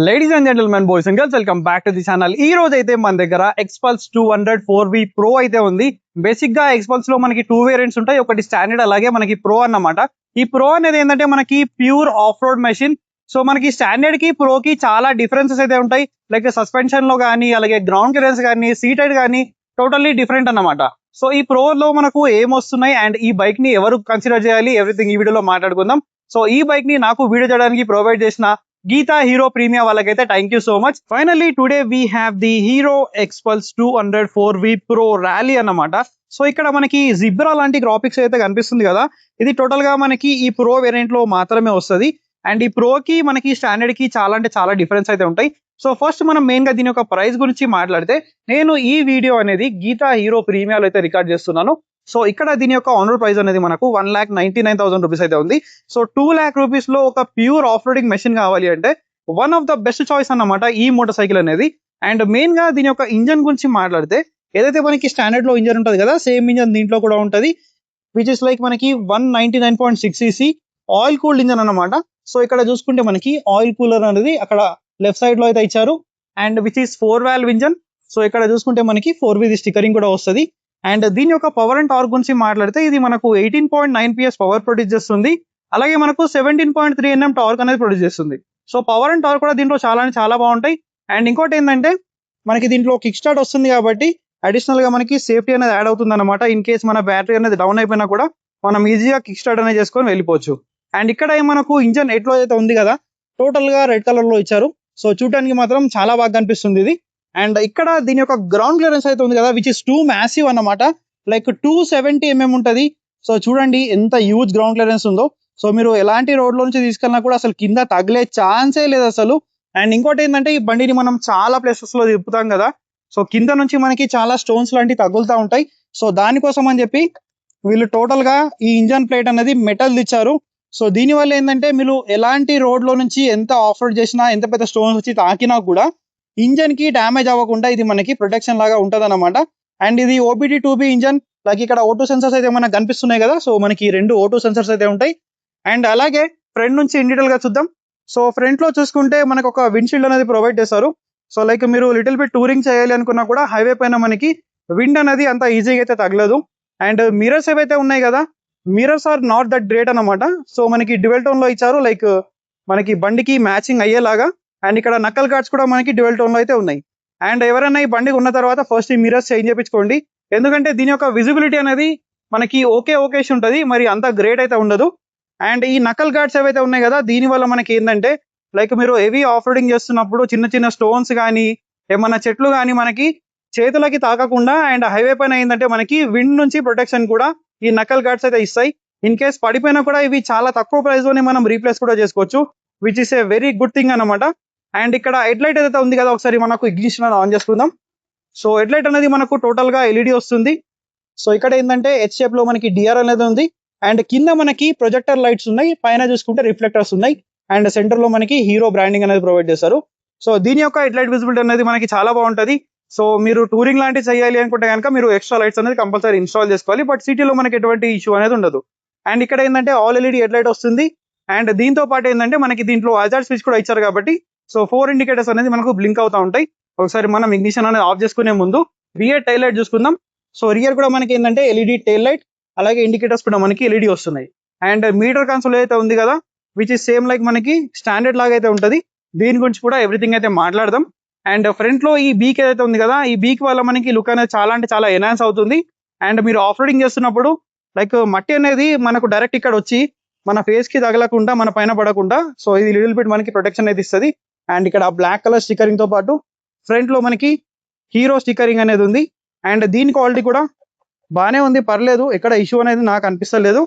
Ladies and gentlemen, boys and girls, welcome back to the channel. ఈ రోజు అయితే మన దగ్గర ఎక్స్పల్స్ 200 4V Pro అయితే ఉంది. బేసిక్ గా ఎక్స్పల్స్ లో మనకి టూ వేరియంట్స్ ఉంటాయి, ఒకటి స్టాండర్డ్ అలాగే మనకి ప్రో అన్నమాట. ఈ ప్రో అనేది ఏంటంటే మనకి pure of road machine. So మనకి స్టాండర్డ్ కి ప్రో కి చాలా డిఫరెన్సెస్ అయితే ఉంటాయి. లైక్ సస్పెన్షన్ లో కానీ, అలాగే గ్రౌండ్ క్లియరెన్స్ కానీ, సీటెడ్ కానీ టోటల్లీ డిఫరెంట్ అన్నమాట. సో ఈ ప్రో లో మనకు ఏం వస్తున్నాయి అండ్ ఈ బైక్ ని ఎవరు కన్సిడర్ చేయాలి, ఎవ్రీథింగ్ ఈ వీడియోలో మాట్లాడుకుందాం. సో ఈ బైక్ ని నాకు వీడియో చేయడానికి ప్రొవైడ్ చేసిన గీతా హీరో ప్రీమియా వాళ్ళకైతే thank you so much. Finally today we have the hero ఎక్స్పల్స్ 200 4V Pro rally అన్నమాట. సో ఇక్కడ మనకి జిబ్రా లాంటి గ్రాఫిక్స్ అయితే కనిపిస్తుంది కదా, ఇది టోటల్ గా మనకి ఈ ప్రో వేరియంట్ లో మాత్రమే వస్తుంది. అండ్ ఈ ప్రో కి మనకి స్టాండర్డ్ కి చాలా అంటే చాలా డిఫరెన్స్ అయితే ఉంటాయి. సో ఫస్ట్ మనం మెయిన్ గా దీని యొక్క ప్రైస్ గురించి మాట్లాడితే, నేను ఈ వీడియో అనేది గీతా హీరో ప్రీమియాలో అయితే రికార్డ్ చేస్తున్నాను. సో ఇక్కడ దీని యొక్క ఆనర్ ప్రైస్ అనేది మనకు 1,99,000 రూపీస్ అయితే ఉంది. సో 2 lakh రూపీస్ లో ఒక ప్యూర్ ఆఫ్ రోడింగ్ మెషిన్ కావాలి అంటే one of the best choice అన్నమాట ఈ మోటార్ సైకిల్ అనేది. అండ్ మెయిన్ గా దీని యొక్క ఇంజన్ గురించి మాట్లాడితే, ఏదైతే మనకి స్టాండర్డ్ లో ఇంజన్ ఉంటుంది కదా, సేమ్ ఇంజన్ దీంట్లో కూడా ఉంటుంది. విచ్ ఇస్ లైక్ మనకి 199.6 cc ఆయిల్ కూల్డ్ ఇంజన్ అన్నమాట. సో ఇక్కడ చూసుకుంటే మనకి ఆయిల్ కూలర్ అనేది అక్కడ లెఫ్ట్ సైడ్ లో అయితే ఇచ్చారు. And which is 4 valve engine. So ఇక్కడ చూసుకుంటే మనకి 4V స్టిక్కరింగ్ కూడా వస్తుంది. అండ్ దీని యొక్క పవర్ అండ్ టార్క్ గురించి మాట్లాడితే, ఇది మనకు 18.9 PS పవర్ ప్రొడ్యూస్ చేస్తుంది. అలాగే మనకు 17.3 Nm టార్క్ అనేది ప్రొడ్యూస్ చేస్తుంది. సో పవర్ అండ్ టార్క్ కూడా దీంట్లో చాలా అంటే చాలా బాగుంటాయి. అండ్ ఇంకోటి ఏంటంటే మనకి దీంట్లో కిక్ స్టార్ట్ వస్తుంది కాబట్టి అడిషనల్ గా మనకి సేఫ్టీ అనేది యాడ్ అవుతుంది అనమాట. ఇన్ కేస్ మన బ్యాటరీ అనేది డౌన్ అయిపోయినా కూడా మనం ఈజీగా కిక్ స్టార్ట్ అనేది చేసుకొని వెళ్ళిపోవచ్చు. అండ్ ఇక్కడ మనకు ఇంజన్ ఎట్లో అయితే ఉంది కదా, టోటల్ గా రెడ్ కలర్ లో ఇచ్చారు. సో చూడడానికి మాత్రం చాలా బాగా కనిపిస్తుంది ఇది. అండ్ ఇక్కడ దీని యొక్క గ్రౌండ్ క్లియరెన్స్ అయితే ఉంది కదా, విచ్ ఇస్ టూ మ్యాసివ్ అన్నమాట. లైక్ 270 mm ఉంటుంది. సో చూడండి ఎంత హ్యూజ్ గ్రౌండ్ క్లియరెన్స్ ఉందో. సో మీరు ఎలాంటి రోడ్ లో నుంచి తీసుకెళ్ళినా కూడా అసలు కింద తగిలే ఛాన్సే లేదు అసలు. అండ్ ఇంకోటి ఏంటంటే, ఈ బండిని మనం చాలా ప్లేసెస్ లో తిప్పుతాం కదా, సో కింద నుంచి మనకి చాలా స్టోన్స్ లాంటివి తగులుతూ ఉంటాయి. సో దానికోసం అని చెప్పి వీళ్ళు టోటల్ గా ఈ ఇంజన్ ప్లేట్ అనేది మెటల్ ఇచ్చారు. సో దీని వల్ల ఏంటంటే, మీరు ఎలాంటి రోడ్ లో నుంచి ఎంత ఆఫ్ రోడ్ చేసినా, ఎంత పెద్ద స్టోన్స్ వచ్చి తాకినా కూడా ఇంజన్ కి డ్యామేజ్ అవ్వకుండా ఇది మనకి ప్రొటెక్షన్ లాగా ఉంటది అనమాట. అండ్ ఇది OBD 2B ఇంజన్. లైక్ ఇక్కడ O2 సెన్సర్స్ అయితే మనకు కనిపిస్తున్నాయి కదా, సో మనకి 2 O2 సెన్సర్స్ అయితే ఉంటాయి. అండ్ అలాగే ఫ్రంట్ నుంచి ఇన్ డీటెయిల్ గా చూద్దాం. సో ఫ్రంట్ లో చూసుకుంటే మనకు ఒక విండ్షీల్డ్ అనేది ప్రొవైడ్ చేస్తారు. సో లైక్ మీరు లిటిల్ బిట్ టూరింగ్ చేయాలి అనుకున్నా కూడా హైవే పైన మనకి విండ్ అనేది అంత ఈజీగా అయితే తగలదు. అండ్ మిరర్స్ ఏవైతే ఉన్నాయి కదా, mirrors are not that great అనమాట. సో మనకి డ్యువెల్ టోన్ లో ఇచ్చారు, లైక్ మనకి బండికి మ్యాచింగ్ అయ్యేలాగా. అండ్ ఇక్కడ నక్కల్ గార్డ్స్ కూడా మనకి డ్యువెల్ టోన్ లో అయితే ఉన్నాయి. అండ్ ఎవరైనా ఈ బండి ఉన్న తర్వాత ఫస్ట్ ఈ మిరర్స్ చేంజ్ చేయించుకోండి, ఎందుకంటే దీని యొక్క విజిబిలిటీ అనేది మనకి ఓకేష్ ఉంటుంది, మరి అంత గ్రేట్ అయితే ఉండదు. అండ్ ఈ నకల్ గార్డ్స్ ఏవైతే ఉన్నాయి కదా, దీని వల్ల మనకి ఏంటంటే, లైక్ మీరు హెవీ ఆఫ్ రోడింగ్ చేస్తున్నప్పుడు చిన్న చిన్న స్టోన్స్ కానీ, ఏమన్నా చెట్లు కానీ మనకి చేతులకి తాకకుండా, అండ్ హైవే పైన ఏంటంటే మనకి విండ్ నుంచి ప్రొటెక్షన్ కూడా ఈ నకల్ గార్డ్స్ అయితే ఇస్తాయి. ఇన్ కేస్ పడిపోయినా కూడా ఇవి చాలా తక్కువ ప్రైస్ లోనే మనం రీప్లేస్ కూడా చేసుకోవచ్చు, which is a very good thing అనమాట. అండ్ ఇక్కడ హెడ్ లైట్ ఏదైతే ఉంది కదా, ఒకసారి మనకు ఇగ్నిషన్ ఆన్ చేసుకుందాం. సో హెడ్ లైట్ అనేది మనకు టోటల్ గా LED వస్తుంది. సో ఇక్కడ ఏంటంటే H షేప్ లో మనకి DR అనేది ఉంది. అండ్ కింద మనకి ప్రొజెక్టర్ లైట్స్ ఉన్నాయి, పైన చూసుకుంటే రిఫ్లెక్టర్స్ ఉన్నాయి. అండ్ సెంటర్ లో మనకి హీరో బ్రాండింగ్ అనేది ప్రొవైడ్ చేస్తారు. సో దీని యొక్క హెడ్ లైట్ విజిబిలిటీ అనేది మనకి చాలా బాగుంటది. సో మీరు టూరింగ్ లాంటివి చేయాలి అనుకుంటే కనుక మీరు ఎక్స్ట్రా లైట్స్ అనేది కంపల్సరీ ఇన్స్టాల్ చేసుకోవాలి. బట్ సిటీలో మనకి ఎటువంటి ఇష్యూ అనేది ఉండదు. అండ్ ఇక్కడ ఏంటంటే ఆల్ LED హెడ్ లైట్ వస్తుంది. అండ్ దీంతో పాటు ఏంటంటే మనకి దీంట్లో హజార్డ్ స్విచ్ కూడా ఇచ్చారు కాబట్టి, సో 4 ఇండికేటర్స్ అనేది మనకు బ్లింక్ అవుతా ఉంటాయి. ఒకసారి మనం ఇగ్నిషన్ అనేది ఆఫ్ చేసుకునే ముందు రియర్ టైల్ లైట్ చూసుకుందాం. సో రియర్ కూడా మనకి ఏంటంటే LED టైల్ లైట్, అలాగే ఇండికేటర్స్ కూడా మనకి LED వస్తున్నాయి. అండ్ మీటర్ కన్సోల్ అయితే ఉంది కదా, విచ్ ఇస్ సేమ్ లైక్ మనకి స్టాండర్డ్ లాగా అయితే ఉంటుంది. దీని గురించి కూడా ఎవ్రీథింగ్ అయితే మాట్లాడదాం. అండ్ ఫ్రంట్ లో ఈ బీక్ ఏదైతే ఉంది కదా, ఈ బీక్ వల్ల మనకి లుక్ అనేది చాలా అంటే చాలా ఎన్హాన్స్ అవుతుంది. అండ్ మీరు ఆఫ్ రోడింగ్ చేస్తున్నప్పుడు లైక్ మట్టి అనేది మనకు డైరెక్ట్ ఇక్కడ వచ్చి మన ఫేస్ కి తగలకుండా, మన పైన పడకుండా, సో ఇది లిటిల్ బిట్ మనకి ప్రొటెక్షన్ అయితే ఇస్తుంది. అండ్ ఇక్కడ బ్లాక్ కలర్ స్టిక్కరింగ్ తో పాటు ఫ్రంట్ లో మనకి హీరో స్టిక్కరింగ్ అనేది ఉంది. అండ్ దీని క్వాలిటీ కూడా బాగానే ఉంది, పర్లేదు, ఎక్కడ ఇష్యూ అనేది నాకు అనిపిస్తలేదు.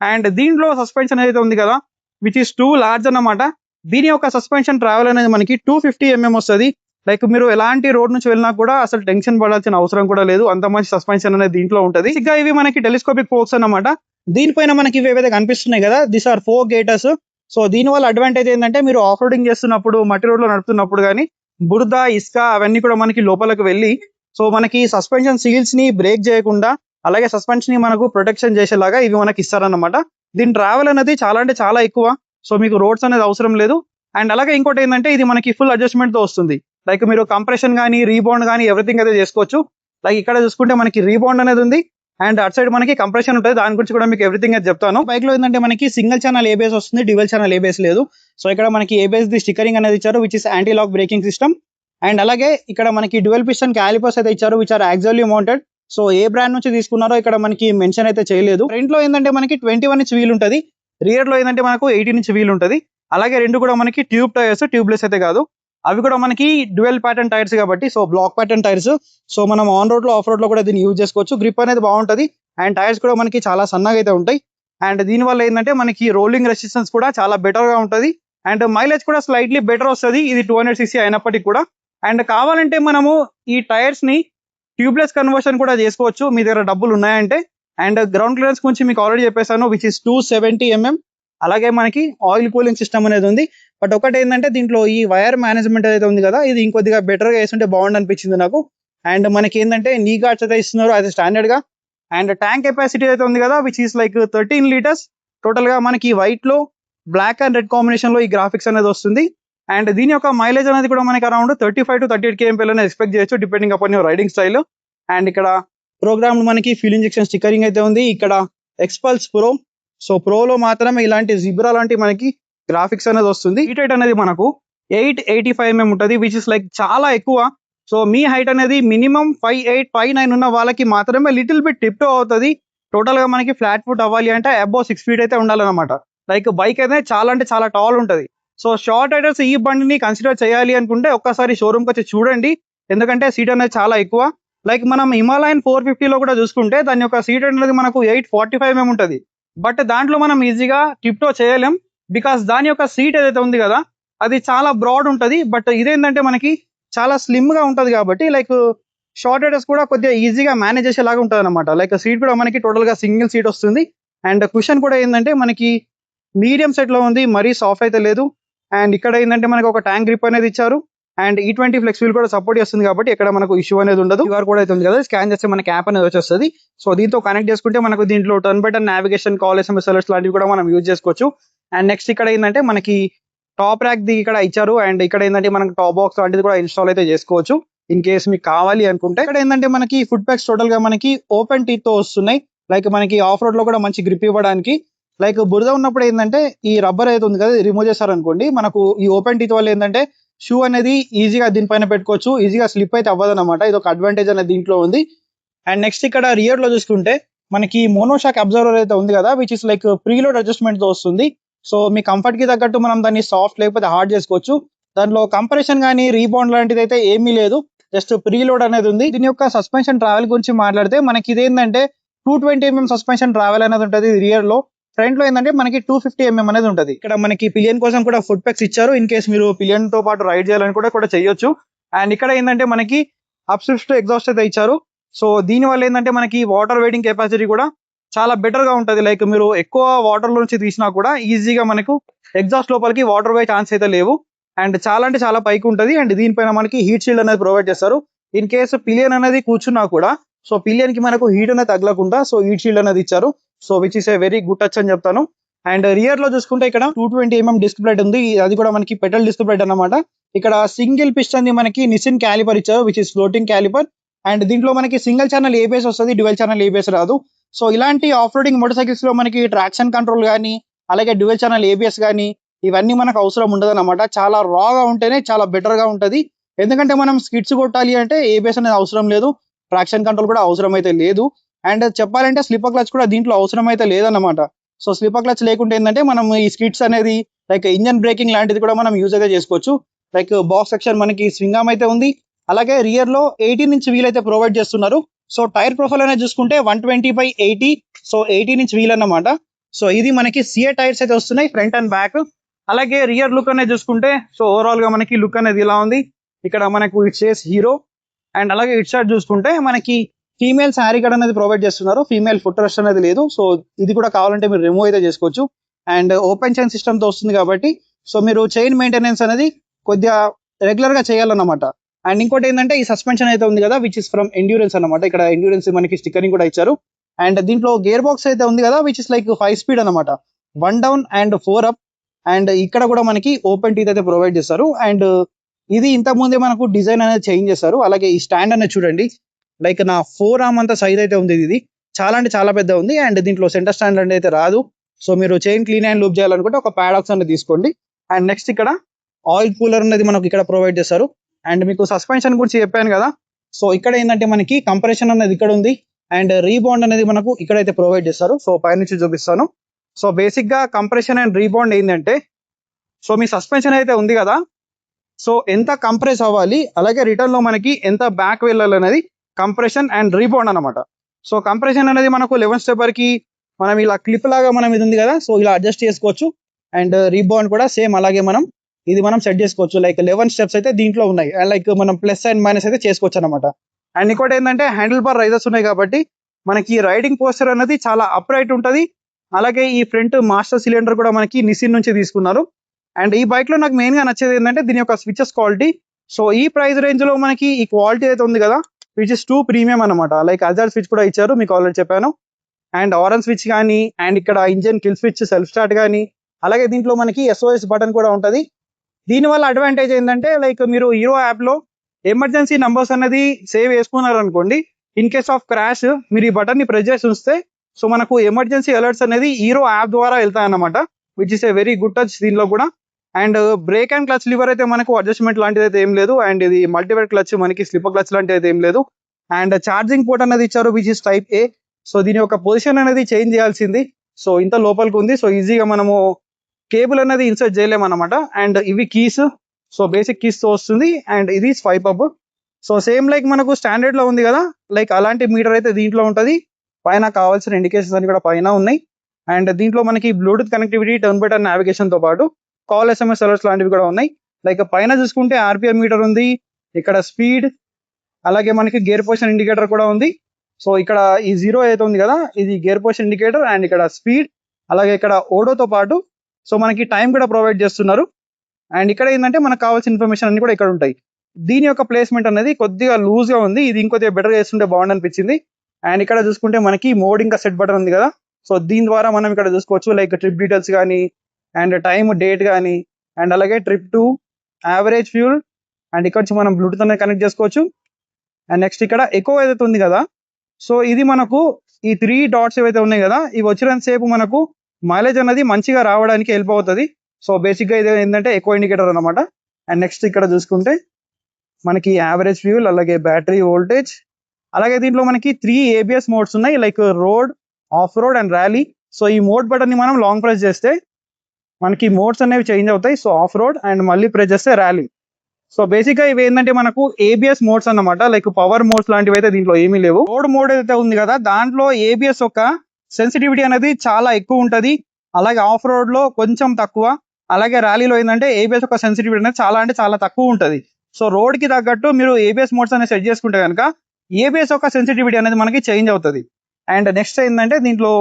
అండ్ దీంట్లో సస్పెన్షన్ అయితే ఉంది కదా, విచ్ ఇస్ టూ లార్జ్ అన్నమాట. దీని యొక్క సస్పెన్షన్ ట్రావెల్ అనేది మనకి 250 mm వస్తుంది. లైక్ మీరు ఎలాంటి రోడ్ నుంచి వెళ్ళినా కూడా అసలు టెన్షన్ పడాల్సిన అవసరం కూడా లేదు, అంత మంచి సస్పెన్షన్ అనేది దీంట్లో ఉంటుంది. ఇంకా ఇవి మనకి టెలిస్కోపిక్ ఫోక్స్ అన్నమాట. దీనిపైన మనకి ఇవి ఏవైతే కనిపిస్తున్నాయి కదా, దిస్ ఆర్ 4 గేటర్స్. సో దీని వల్ల అడ్వాంటేజ్ ఏంటంటే, మీరు ఆఫ్ రోడింగ్ చేస్తున్నప్పుడు, మట్టి రోడ్ లో నడుపుతున్నప్పుడు కానీ బురద, ఇసుక అవన్నీ కూడా మనకి లోపలికి వెళ్ళి, సో మనకి సస్పెన్షన్ సీల్స్ ని బ్రేక్ చేయకుండా, అలాగే సస్పెన్షన్ ని మనకు ప్రొటెక్షన్ చేసేలాగా ఇవి మనకి ఇస్తారన్నమాట. దీని ట్రావెల్ అనేది చాలా అంటే చాలా ఎక్కువ. సో మీకు రోడ్స్ అనేది అవసరం లేదు. అండ్ అలాగే ఇంకోటి ఏంటంటే ఇది మనకి ఫుల్ అడ్జస్ట్మెంట్ తో వస్తుంది. లైక్ మీరు కంప్రెషన్ కానీ రీబౌండ్ కానీ ఎవ్రీథింగ్ అయితే చేసుకోవచ్చు. లైక్ ఇక్కడ చూసుకుంటే మనకి రీబౌండ్ అనేది ఉంది అండ్ అటు సైడ్ మనకి కంప్రెషన్ ఉంటుంది. దాని గురించి కూడా మీకు ఎవ్రీథింగ్ అయితే చెప్తాను. బైక్ లో ఏంటంటే మనకి సింగిల్ ఛానల్ ఏబిఎస్ వస్తుంది, డ్యూయల్ ఛానల్ ఏబిఎస్ లేదు. సో ఇక్కడ మనకి ఏబిఎస్ ది స్టిక్కరింగ్ అనేది ఇచ్చారు which is anti lock braking system. And అలాగే ఇక్కడ మనకి డ్యూయల్ పిస్టన్ క్యాలిపర్స్ అయితే ఇచ్చారు which are actually mounted. So ఏ బ్రాండ్ నుంచి తీసుకున్నారో ఇక్కడ మనకి మెన్షన్ అయితే చేయలేదు. ఫ్రంట్ లో ఏంటంటే మనకి 21 ఇంచ్ వీల్ ఉంటుంది, రియర్ లో ఏంటంటే మనకు 18 ఇంచ్ వీల్ ఉంటుంది. అలాగే రెండు కూడా మనకి ట్యూబ్ టైర్స్, ట్యూబ్లెస్ అయితే కాదు. అవి కూడా మనకి డ్యూయల్ ప్యాటర్న్ టైర్స్ కాబట్టి so block pattern tyres. So మనం ఆన్ రోడ్ లో ఆఫ్ రోడ్ లో కూడా దీన్ని యూజ్ చేసుకోవచ్చు. గ్రిప్ అనేది బాగుంటుంది అండ్ టైర్స్ కూడా మనకి చాలా సన్నగా అయితే ఉంటాయి. అండ్ దీని వల్ల ఏంటంటే మనకి రోలింగ్ రెసిస్టెన్స్ కూడా చాలా బెటర్ గా ఉంటుంది అండ్ మైలేజ్ కూడా స్లైట్లీ బెటర్ వస్తుంది ఇది 200cc అయినప్పటికీ కూడా. అండ్ కావాలంటే మనము ఈ టైర్స్ ని ట్యూబ్లెస్ కన్వర్షన్ కూడా చేసుకోవచ్చు మీ దగ్గర డబ్బులు ఉన్నాయంటే. అండ్ గ్రౌండ్ క్లియరెన్స్ గురించి మీకు ఆల్రెడీ చెప్పేసాను విచ్ ఇస్ 270 mm. అలాగే మనకి ఆయిల్ కూలింగ్ సిస్టమ్ అనేది ఉంది. బట్ ఒకటి ఏంటంటే దీంట్లో ఈ వైర్ మేనేజ్మెంట్ అయితే ఉంది కదా, ఇది ఇంకొద్దిగా బెటర్ గా వేస్తుంటే బాగుంది అనిపించింది నాకు. అండ్ మనకి ఏంటంటే నీ గార్డ్స్ అయితే ఇస్తున్నారు అది స్టాండర్డ్ గా. అండ్ ట్యాంక్ కెపాసిటీ అయితే ఉంది కదా which is like 13 litres. Total గా మనకి వైట్ లో బ్లాక్ అండ్ రెడ్ కాంబినేషన్ లో ఈ గ్రాఫిక్స్ అనేది వస్తుంది. అండ్ దీని యొక్క మైలేజ్ అనేది కూడా మనకి అరౌండ్ 35 to 38 kmph అనేది ఎక్స్పెక్ట్ చేయొచ్చు depending upon your riding style. And ఇక్కడ ప్రోగ్రామ్ మనకి ఫ్యూల్ ఇంజెక్షన్ స్టిక్కరింగ్ అయితే ఉంది. ఇక్కడ ఎక్స్పల్స్ ప్రో, సో ప్రోలో మాత్రమే ఇలాంటి జిబ్రా లాంటి మనకి గ్రాఫిక్స్ అనేది వస్తుంది. హీట్ హైట్ అనేది మనకు 885 mm ఉంటుంది విచ్ ఇస్ లైక్ చాలా ఎక్కువ. సో మీ హైట్ అనేది మినిమం 5'8", 5'9" ఉన్న వాళ్ళకి మాత్రమే లిటిల్ బిట్ టిప్ టో అవుతుంది. టోటల్ గా మనకి ఫ్లాట్ ఫుట్ అవ్వాలి అంటే అబౌవ్ 6 feet అయితే ఉండాలన్నమాట. లైక్ బైక్ అయితే చాలా అంటే చాలా టాల్ ఉంటుంది. సో షార్ట్ రైడర్స్ ఈ బండిని కన్సిడర్ చేయాలి అనుకుంటే ఒక్కసారి షోరూమ్కి వచ్చి చూడండి, ఎందుకంటే సీట్ అనేది చాలా ఎక్కువ. లైక్ మనం హిమాలయన్ 450 లో కూడా చూసుకుంటే దాని యొక్క సీట్ అనేది మనకు 845 mm ఉంటుంది. బట్ దాంట్లో మనం ఈజీగా టిప్ టో చేయలేం బికాస్ దాని యొక్క సీట్ ఏదైతే ఉంది కదా అది చాలా బ్రాడ్ ఉంటుంది. బట్ ఇదేంటంటే మనకి చాలా స్లిమ్ గా ఉంటుంది కాబట్టి లైక్ షార్ట్ రైడర్స్ కూడా కొద్దిగా ఈజీగా మేనేజ్ చేసేలాగా ఉంటుంది అనమాట. లైక్ సీట్ కూడా మనకి టోటల్ గా సింగిల్ సీట్ వస్తుంది. అండ్ కుషన్ కూడా ఏంటంటే మనకి మీడియం సెట్ లో ఉంది, మరీ సాఫ్ట్ అయితే లేదు. అండ్ ఇక్కడ ఏంటంటే మనకి ఒక ట్యాంక్ గ్రిప్ అనేది ఇచ్చారు అండ్ E20 ఫ్లెక్స్ వీల్ కూడా సపోర్ట్ చేస్తుంది కాబట్టి ఇక్కడ మనకు ఇష్యూ అనేది ఉండదు. QR కోడ్ అయితే ఉంది కదా, స్కాన్ చేస్తే మనకి యాప్ అనేది వచ్చేస్తుంది. సో దీంతో కనెక్ట్ చేసుకుంటే మనకు దీంట్లో turn by turn navigation, call, SMS alerts లాంటివి కూడా మనం యూజ్ చేసుకోవచ్చు. అండ్ నెక్స్ట్ ఇక్కడ ఏంటంటే మనకి టాప్ ర్యాక్ ది ఇక్కడ ఇచ్చారు అండ్ ఇక్కడ ఏంటంటే మనకి టాప్ బాక్స్ లాంటిది కూడా ఇన్స్టాల్ అయితే చేసుకోవచ్చు ఇన్ కేస్ మీకు కావాలి అనుకుంటే. ఇక్కడ ఏంటంటే మనకి ఫుట్ ప్యాక్స్ టోటల్ గా మనకి ఓపెన్ టీత్ తో వస్తున్నాయి. లైక్ మనకి ఆఫ్ రోడ్ లో కూడా మంచి గ్రిప్ ఇవ్వడానికి. లైక్ బురద ఉన్నప్పుడు ఏంటంటే ఈ రబ్బర్ అయితే ఉంది కదా రిమూవ్ చేశారనుకోండి, మనకు ఈ ఓపెన్ టీత్ వల్ల ఏంటంటే షూ అనేది ఈజీగా దీనిపైన పెట్టుకోవచ్చు, ఈజీగా స్లిప్ అయితే అవ్వదు అనమాట. ఇది ఒక అడ్వాంటేజ్ అనేది దీంట్లో ఉంది. అండ్ నెక్స్ట్ ఇక్కడ రియర్ లో చూసుకుంటే మనకి మోనోషాక్ అబ్జర్వర్ అయితే ఉంది కదా which is like preload adjustment తో వస్తుంది. సో మీ కంఫర్ట్ కి తగ్గట్టు మనం దాన్ని సాఫ్ట్ లేకపోతే హార్డ్ చేసుకోవచ్చు. దాంట్లో కంప్రెషన్ కానీ రీబౌండ్ లాంటిది అయితే ఏమీ లేదు, జస్ట్ ప్రీలోడ్ అనేది ఉంది. దీని యొక్క సస్పెన్షన్ ట్రావెల్ గురించి మాట్లాడితే మనకి ఇదేంటంటే 220 mm సస్పెన్షన్ ట్రావెల్ అనేది ఉంటుంది రియర్ లో. ఫ్రంట్ లో ఏంటంటే మనకి 250 mm అనేది ఉంటుంది. ఇక్కడ మనకి పిలియన్ కోసం కూడా ఫుట్ ప్యాక్స్ ఇచ్చారు ఇన్ కేస్ మీరు పిలియన్ తో పాటు రైడ్ చేయాలని కూడా చేయొచ్చు. అండ్ ఇక్కడ ఏంటంటే మనకి అప్ స్విఫ్ట్ ఎగ్జాస్ట్ అయితే ఇచ్చారు. సో దీని వల్ల ఏంటంటే మనకి వాటర్ వెయిటింగ్ కెపాసిటీ కూడా చాలా బెటర్ గా ఉంటుంది. లైక్ మీరు ఎక్కువ వాటర్ లో నుంచి తీసినా కూడా ఈజీగా మనకు ఎగ్జాస్ట్ లోపలికి వాటర్ పోయే ఛాన్స్ అయితే లేవు. అండ్ చాలా అంటే చాలా పైకి ఉంటుంది. అండ్ దీనిపైన మనకి హీట్ షీల్డ్ అనేది ప్రొవైడ్ చేస్తారు ఇన్ కేసు పిలియన్ అనేది కూర్చున్నా కూడా. సో పిలియన్ కి మనకు హీట్ అనేది తగలకుండా సో హీట్ షీల్డ్ అనేది ఇచ్చారు. So which is a very good touch అని చెప్తాను. అండ్ రియర్ లో చూసుకుంటే ఇక్కడ 220 mm డిస్క్ ప్లేట్ ఉంది, అది కూడా మనకి పెటల్ డిస్క్ ప్లేట్ అన్నమాట. ఇక్కడ సింగిల్ పిస్టన్ ది మనకి నిసిన్ క్యాలిపర్ ఇచ్చారు which is floating calliper. And దీంట్లో మనకి సింగిల్ ఛానల్ ఏబిఎస్ వస్తుంది, డ్యూయల్ ఛానల్ ఏబిఎస్ రాదు. సో ఇలాంటి ఆఫ్ రోడింగ్ మోటార్ సైకిల్స్ లో మనకి ట్రాక్షన్ కంట్రోల్ కానీ అలాగే డ్యూయల్ ఛానల్ ఏబిఎస్ కానీ ఇవన్నీ మనకు అవసరం ఉండదు అనమాట. చాలా రాగా ఉంటేనే చాలా బెటర్ గా ఉంటది. ఎందుకంటే మనం స్కిడ్స్ కొట్టాలి అంటే ఏబిఎస్ అనేది అవసరం లేదు, ట్రాక్షన్ కంట్రోల్ కూడా అవసరం అయితే లేదు. అండ్ చెప్పాలంటే స్లిప్పర్ క్లచ్ కూడా దీంట్లో అవసరం అయితే లేదన్నమాట. సో స్లిప్పర్ క్లచ్ లేకుంటే ఏంటంటే మనం ఈ స్కిడ్స్ అనేది లైక్ ఇంజన్ బ్రేకింగ్ లాంటిది కూడా మనం యూజ్ అయితే చేసుకోవచ్చు. లైక్ బాక్స్ సెక్షన్ మనకి స్వింగ్ ఆర్మ్ అయితే ఉంది. అలాగే రియర్ లో 18 ఇంచ్ వీల్ అయితే ప్రొవైడ్ చేస్తున్నారు. సో టైర్ ప్రొఫైల్ అనేది చూసుకుంటే 120/80, సో 18 ఇంచ్ వీల్ అన్నమాట. సో ఇది మనకి సిఏ టైర్స్ అయితే వస్తున్నాయి ఫ్రంట్ అండ్ బ్యాక్. అలాగే రియర్ లుక్ అనేది చూసుకుంటే సో ఓవరాల్ గా మనకి లుక్ అనేది ఇలా ఉంది. ఇక్కడ మనకు ఇట్ సేస్ హీరో. అండ్ అలాగే ఇట్ సైడ్ చూసుకుంటే మనకి ఫీమేల్ శారీ కార్డ్ అనేది ప్రొవైడ్ చేస్తున్నారు, ఫీమేల్ ఫుట్ రెస్ట్ అనేది లేదు. సో ఇది కూడా కావాలంటే మీరు రిమూవ్ అయితే చేసుకోవచ్చు. అండ్ ఓపెన్ చైన్ సిస్టమ్ తో వస్తుంది కాబట్టి సో మీరు చైన్ మెయింటెనెన్స్ అనేది కొద్దిగా రెగ్యులర్ గా చేయాలన్నమాట. అండ్ ఇంకోటి ఏంటంటే ఈ సస్పెన్షన్ అయితే ఉంది కదా విచ్ ఇస్ ఫ్రమ్ ఎండ్యూరెన్స్ అనమాట. ఇక్కడ ఎండ్యూరెన్స్ మనకి స్టిక్కరింగ్ కూడా ఇచ్చారు. అండ్ దీంట్లో గేర్ బాక్స్ అయితే ఉంది కదా విచ్ ఇస్ లైక్ 5 స్పీడ్ అనమాట, 1 డౌన్ అండ్ 4 అప్. అండ్ ఇక్కడ కూడా మనకి ఓపెన్ టీత్ అయితే ప్రొవైడ్ చేస్తారు. అండ్ ఇది ఇంతకు ముందే మనకు డిజైన్ అనేది చేంజ్ చేస్తారు. అలాగే ఈ స్టాండ్ అనేది చూడండి, లైక్ నా 4 arm అంత సైజ్ అయితే ఉంది. ఇది చాలా అంటే చాలా పెద్ద ఉంది. అండ్ దీంట్లో సెంటర్ స్టాండ్ అనేది అయితే రాదు. సో మీరు చైన్ క్లీన్ అండ్ లూప్ చేయాలనుకుంటే ఒక ప్యాడాక్స్ అనేది తీసుకోండి. అండ్ నెక్స్ట్ ఇక్కడ ఆయిల్ కూలర్ అనేది మనకు ఇక్కడ ప్రొవైడ్ చేస్తారు. అండ్ మీకు సస్పెన్షన్ గురించి చెప్పాను కదా, సో ఇక్కడ ఏంటంటే మనకి కంప్రెషన్ అనేది ఇక్కడ ఉంది. అండ్ రీబౌండ్ అనేది మనకు ఇక్కడైతే ప్రొవైడ్ చేస్తారు. సో పైనుంచి చూపిస్తాను. సో బేసిక్ గా కంప్రెషన్ అండ్ రీబౌండ్ ఏంటంటే, సో మీ సస్పెన్షన్ అయితే ఉంది కదా, సో ఎంత కంప్రెస్ అవ్వాలి, అలాగే రిటర్న్ లో మనకి ఎంత బ్యాక్ వెళ్ళాలి అనేది కంప్రెషన్ అండ్ రీబౌండ్ అనమాట. సో కంప్రెషన్ అనేది మనకు 11 స్టెప్పర్ కి మనం ఇలా క్లిప్ లాగా మనం ఇది ఉంది కదా, సో ఇలా అడ్జస్ట్ చేసుకోవచ్చు. అండ్ రీబౌండ్ కూడా సేమ్ అలాగే మనం సెట్ చేసుకోవచ్చు. లైక్ 11 స్టెప్స్ అయితే దీంట్లో ఉన్నాయి. అండ్ లైక్ మనం ప్లస్ అండ్ మైనస్ అయితే చేసుకోవచ్చు అనమాట. అండ్ ఇంకోటి ఏంటంటే హ్యాండిల్ బార్ రైజర్స్ ఉన్నాయి కాబట్టి మనకి రైడింగ్ పోస్టర్ అనేది చాలా అప్రైట్ ఉంటుంది. అలాగే ఈ ఫ్రంట్ మాస్టర్ సిలిండర్ కూడా మనకి నిసిన్ నుంచి తీసుకున్నారు. అండ్ ఈ బైక్ లో నాకు మెయిన్ గా నచ్చేది ఏంటంటే దీని యొక్క స్విచెస్ క్వాలిటీ. సో ఈ ప్రైస్ రేంజ్ లో మనకి ఈ క్వాలిటీ అయితే ఉంది కదా, విచ్ ఇస్ 2 ప్రీమియం అనమాట. లైక్ అజార్ స్విచ్ కూడా ఇచ్చారు, మీకు ఆల్రెడీ చెప్పాను. అండ్ ఆరెంజ్ స్విచ్ కానీ, అండ్ ఇక్కడ engine kill switch, self start కానీ, అలాగే దీంట్లో మనకి SOS బటన్ కూడా ఉంటుంది. దీనివల్ల అడ్వాంటేజ్ ఏంటంటే, లైక్ మీరు హీరో యాప్ లో ఎమర్జెన్సీ నంబర్స్ అనేది సేవ్ చేసుకున్నారు అనుకోండి, ఇన్ కేస్ ఆఫ్ క్రాష్ మీరు ఈ బటన్ ని ప్రెస్ చేసి ఉంచితే సో మనకు ఎమర్జెన్సీ అలర్ట్స్ అనేది హీరో యాప్ ద్వారా వెళ్తాయి అన్నమాట, which is a very good touch దీనిలో కూడా. And break and clutch liver అయితే మనకు అడ్జస్ట్మెంట్ లాంటిది అయితే ఏం లేదు. అండ్ ఇది మల్టీవేర్ క్లచ్, మనకి స్లిప్పర్ క్లచ్ లాంటిది అయితే ఏం లేదు. అండ్ ఛార్జింగ్ పోర్ట్ అనేది ఇచ్చారు, which is type A. So దీని యొక్క పొజిషన్ అనేది చేంజ్ చేయాల్సింది. సో ఇంత లోపలికి ఉంది, సో ఈజీగా మనము కేబుల్ అనేది ఇన్సర్ట్ చేయలేము అనమాట. అండ్ ఇవి కీస్, సో బేసిక్ కీస్ తో వస్తుంది. అండ్ ఇది swipe up. So same like మనకు స్టాండర్డ్ లో ఉంది కదా, లైక్ అలాంటి మీటర్ అయితే దీంట్లో ఉంటుంది. పైన కావాల్సిన ఇండికేషన్స్ అన్ని కూడా పైన ఉన్నాయి. అండ్ దీంట్లో మనకి Bluetooth connectivity, turn by turn navigation తో పాటు కాల్, SMS అలర్ట్స్ లాంటివి కూడా ఉన్నాయి. లైక్ పైన చూసుకుంటే RPM మీటర్ ఉంది, ఇక్కడ స్పీడ్, అలాగే మనకి గేర్ పొజిషన్ ఇండికేటర్ కూడా ఉంది. సో ఇక్కడ ఈ 0 అయితే ఉంది కదా, ఇది గేర్ పొజిషన్ ఇండికేటర్. అండ్ ఇక్కడ స్పీడ్, అలాగే ఇక్కడ ఓడోతో పాటు సో మనకి టైం కూడా ప్రొవైడ్ చేస్తున్నారు. అండ్ ఇక్కడ ఏంటంటే మనకు కావాల్సిన ఇన్ఫర్మేషన్ అన్ని కూడా ఇక్కడ ఉంటాయి. దీని యొక్క ప్లేస్మెంట్ అనేది కొద్దిగా లూజ్ గా ఉంది, ఇది ఇంకొద్దిగా బెటర్ చేస్తుంటే బాగుంది అనిపించింది. అండ్ ఇక్కడ చూసుకుంటే మనకి మోడ్ ఇంకా సెట్ బటన్ ఉంది కదా, సో దీని ద్వారా మనం ఇక్కడ చూసుకోవచ్చు లైక్ ట్రిప్ డీటెయిల్స్ కానీ, అండ్ టైమ్, డేట్ కానీ, అండ్ అలాగే trip to, average fuel, and ఇక్కడ నుంచి మనం బ్లూటూత్ అనేది కనెక్ట్ చేసుకోవచ్చు. అండ్ నెక్స్ట్ ఇక్కడ ఎకో ఏదైతే ఉంది కదా, సో ఇది మనకు ఈ 3 డాట్స్ ఏవైతే ఉన్నాయి కదా, ఇవి వచ్చినంత సేపు మనకు మైలేజ్ అనేది మంచిగా రావడానికి హెల్ప్ అవుతుంది. సో బేసిక్ గా ఇది ఏంటంటే ఎకో ఇండికేటర్ అనమాట. అండ్ నెక్స్ట్ ఇక్కడ చూసుకుంటే మనకి యావరేజ్ ఫ్యూల్, అలాగే బ్యాటరీ వోల్టేజ్, అలాగే దీంట్లో మనకి 3 ABS మోడ్స్ ఉన్నాయి, like road, of road and rally. So ఈ మోడ్ బటన్ ని మనం లాంగ్ ప్రెస్ చేస్తే మనకి మోడ్స్ అనేవి చేంజ్ అవుతాయి. సో ఆఫ్ రోడ్, అండ్ మళ్ళీ ప్రెస్ చేస్తే ర్యాలీ. సో బేసిక్ గా ఇవి ఏంటంటే మనకు ABS మోడ్స్ అన్నమాట, లైక్ పవర్ మోడ్స్ లాంటివి అయితే దీంట్లో ఏమీ లేవు. రోడ్ మోడ్ అయితే ఉంది కదా, దాంట్లో ABS యొక్క సెన్సిటివిటీ అనేది చాలా ఎక్కువ ఉంటది, అలాగే ఆఫ్ రోడ్ లో కొంచెం తక్కువ, అలాగే ర్యాలీలో ఏంటంటే ABS యొక్క సెన్సిటివిటీ అనేది చాలా అంటే చాలా తక్కువ ఉంటది. సో రోడ్ కి తగ్గట్టు మీరు ABS మోడ్స్ అనేది సెట్ చేసుకుంటే కనుక ABS యొక్క సెన్సిటివిటీ అనేది మనకి చేంజ్ అవుతుంది. అండ్ నెక్స్ట్ ఏంటంటే దీంట్లో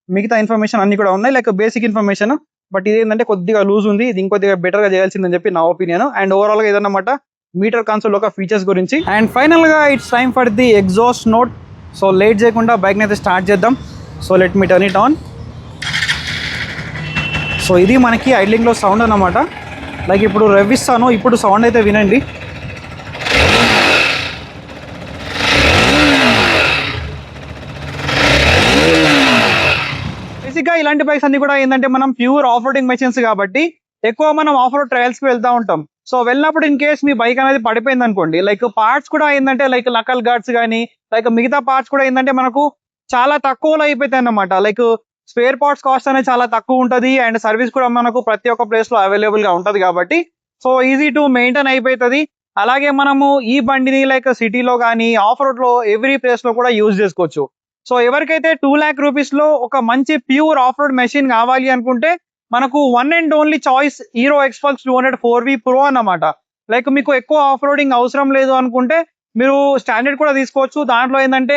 మిగతా ఇన్ఫర్మేషన్ అన్ని కూడా ఉన్నాయి, లైక్ బేసిక్ ఇన్ఫర్మేషన్. బట్ ఇది ఏంటంటే కొద్దిగా లూజ్ ఉంది, ఇది ఇంకొద్దిగా బెటర్ గా చేయాల్సిందని చెప్పి నా ఒపీనియన్. అండ్ ఓవరాల్ గా ఇదన్నమాట మీటర్ కన్సోల్ యొక్క ఫీచర్స్ గురించి. అండ్ ఫైనల్ గా it's time for the exhaust note. So late చేయకుండా బైక్ ని అయితే స్టార్ట్ చేద్దాం. So let me turn it on. So ఇది మనకి ఐడ్లింగ్ లో సౌండ్ అన్నమాట. లైక్ ఇప్పుడు రెవ్విస్తాను, ఇప్పుడు సౌండ్ అయితే వినండి. బేసిక్ గా ఇలాంటి బైక్స్ అన్ని కూడా ఏంటంటే మనం ప్యూర్ ఆఫ్ రోడింగ్ మెషిన్స్ కాబట్టి ఎక్కువ మనం ఆఫ్ రోడ్ ట్రయల్స్ కి వెళ్తా ఉంటాం. సో వెళ్ళినప్పుడు ఇన్ కేస్ మీ బైక్ అనేది పడిపోయింది అనుకోండి, లైక్ పార్ట్స్ కూడా ఏంటంటే లైక్ నకల్ గార్డ్స్ కానీ, లైక్ మిగతా పార్ట్స్ కూడా ఏంటంటే మనకు చాలా తక్కువలో అయిపోతాయి అన్నమాట. లైక్ స్పేర్ పార్ట్స్ కాస్ట్ అనేది చాలా తక్కువ ఉంటుంది. అండ్ సర్వీస్ కూడా మనకు ప్రతి ఒక్క ప్లేస్ లో అవైలబుల్ గా ఉంటది కాబట్టి సో ఈజీ టు మెయింటైన్ అయిపోతుంది. అలాగే మనము ఈ బండిని లైక్ సిటీలో కానీ, ఆఫ్ రోడ్ లో ఎవ్రీ ప్లేస్ లో కూడా యూజ్ చేసుకోవచ్చు. సో ఎవరికైతే 2 lakh రూపీస్ లో ఒక మంచి ప్యూర్ ఆఫ్ రోడ్ మెషిన్ కావాలి అనుకుంటే మనకు one and only choice hero ఎక్స్పల్స్ 200 4V Pro అన్నమాట. లైక్ మీకు ఎక్కువ ఆఫ్ రోడింగ్ అవసరం లేదు అనుకుంటే మీరు స్టాండర్డ్ కూడా తీసుకోవచ్చు. దాంట్లో ఏంటంటే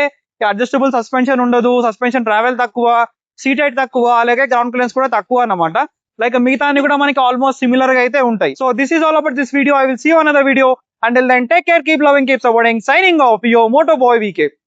అడ్జస్టబుల్ సస్పెన్షన్ ఉండదు, సస్పెన్షన్ ట్రావెల్ తక్కువ, సీట్ హైట్ తక్కువ, అలాగే గ్రౌండ్ క్లియరెన్స్ కూడా తక్కువ అన్నమాట. లైక్ మిగతా అన్ని కూడా మనకి ఆల్మోస్ట్ సిమిలర్ గా అయితే ఉంటాయి. So this is all about this video. I will see you another video. Until then, take care, keep loving, keep supporting. Signing off, your Moto Boy VK.